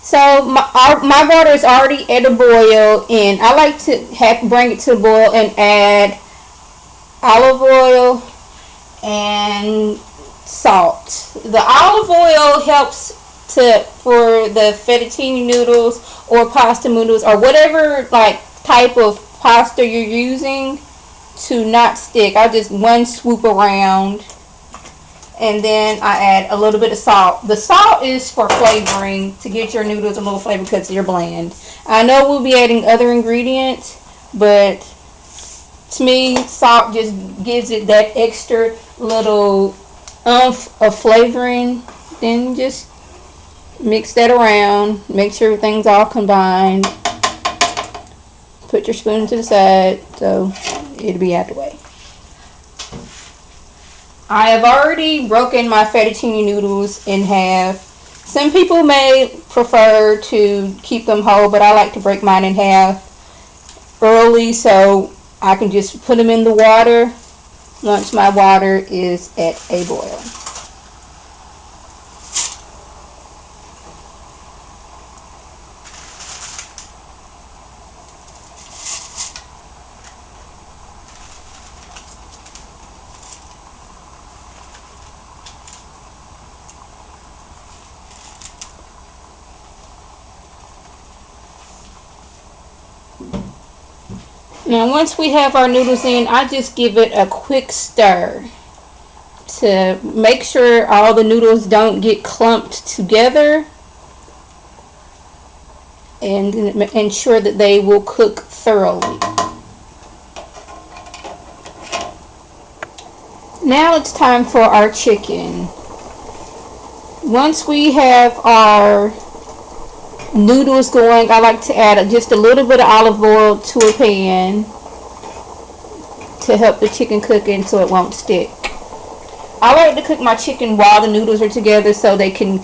So my water is already at a boil, and I like to bring it to a boil and add olive oil and salt. The olive oil helps for the fettuccine noodles or pasta noodles or whatever like type of pasta you're using to not stick. I just one swoop around, and then I add a little bit of salt. The salt is for flavoring, to get your noodles a little flavor because they're bland. I know we'll be adding other ingredients, but to me, salt just gives it that extra little oomph of flavoring. Then just mix that around, make sure everything's all combined. Put your spoon to the side so it'll be out of the way. I have already broken my fettuccine noodles in half. Some people may prefer to keep them whole, but I like to break mine in half early so I can just put them in the water once my water is at a boil. Now once we have our noodles in, I just give it a quick stir to make sure all the noodles don't get clumped together, and ensure that they will cook thoroughly. Now it's time for our chicken. Once we have our noodles going, I like to add just a little bit of olive oil to a pan to help the chicken cook in so it won't stick. I like to cook my chicken while the noodles are together so they can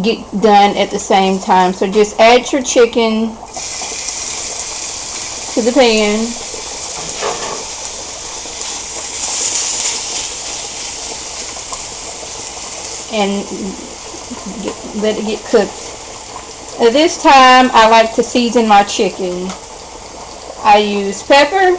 get done at the same time. So just add your chicken to the pan. And let it get cooked. At this time, I like to season my chicken. I use pepper,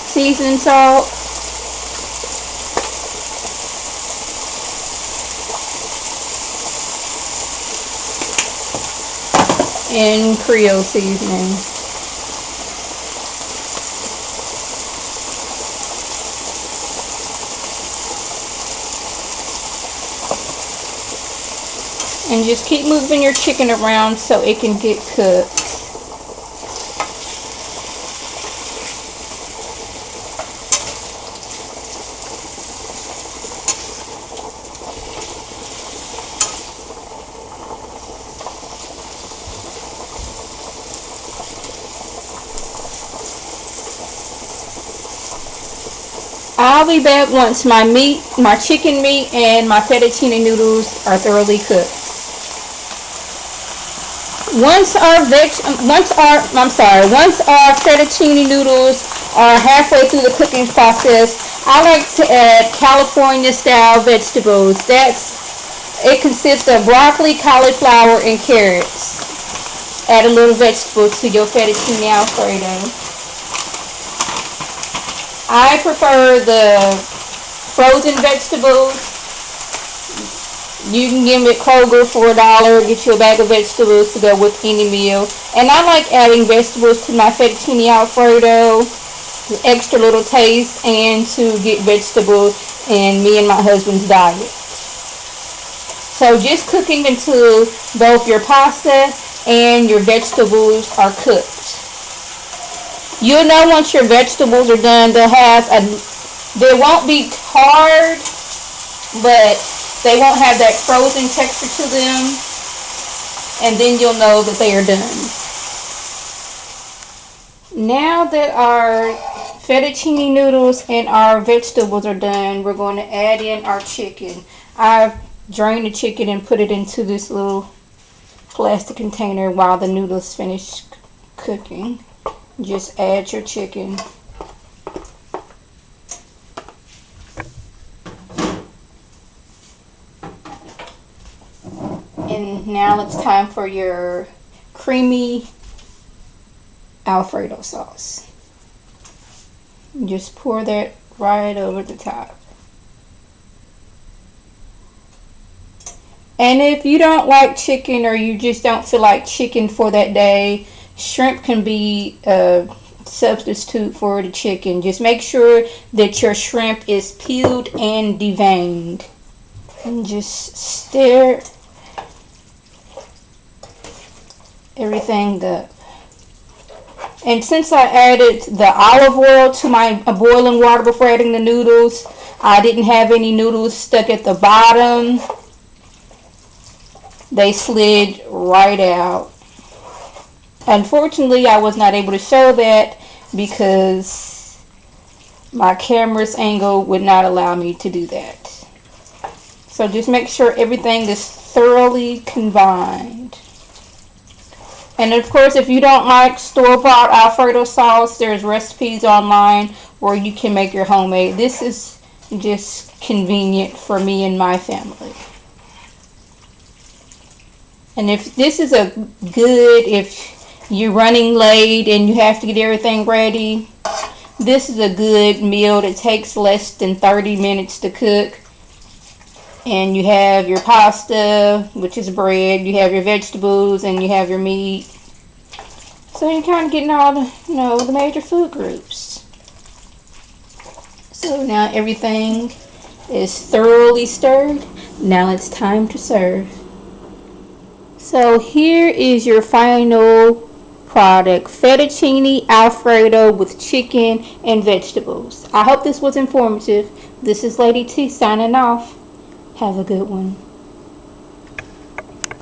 seasoning salt, and Creole seasoning. And just keep moving your chicken around so it can get cooked. I'll be back once my chicken meat and my fettuccine noodles are thoroughly cooked. Once our fettuccine noodles are halfway through the cooking process, I like to add California style vegetables. It consists of broccoli, cauliflower, and carrots. Add a little vegetable to your fettuccine Alfredo. I prefer the frozen vegetables. You can get them at Kroger for $1. Get you a bag of vegetables to go with any meal. And I like adding vegetables to my fettuccine Alfredo, extra little taste, and to get vegetables in me and my husband's diet. So just cooking until both your pasta and your vegetables are cooked. You'll know once your vegetables are done, they won't be hard, but they won't have that frozen texture to them, and then you'll know that they are done. Now that our fettuccine noodles and our vegetables are done, we're going to add in our chicken. I've drained the chicken and put it into this little plastic container while the noodles finish cooking. Just add your chicken. And now it's time for your creamy Alfredo sauce. Just pour that right over the top. And if you don't like chicken or you just don't feel like chicken for that day, shrimp can be a substitute for the chicken. Just make sure that your shrimp is peeled and deveined. And just stir everything up. And since I added the olive oil to my boiling water before adding the noodles, I didn't have any noodles stuck at the bottom. They slid right out. Unfortunately, I was not able to show that because my camera's angle would not allow me to do that. So just make sure everything is thoroughly combined. And of course, if you don't like store-bought Alfredo sauce, there's recipes online where you can make your homemade. This is just convenient for me and my family. And if this is if you're running late and you have to get everything ready, this is a good meal that takes less than 30 minutes to cook. And you have your pasta, which is bread, you have your vegetables, and you have your meat. So you're kind of getting all the, the major food groups. So now everything is thoroughly stirred. Now it's time to serve. So here is your final product, Fettuccine Alfredo with chicken and vegetables. I hope this was informative. This is Lady T signing off. Have a good one.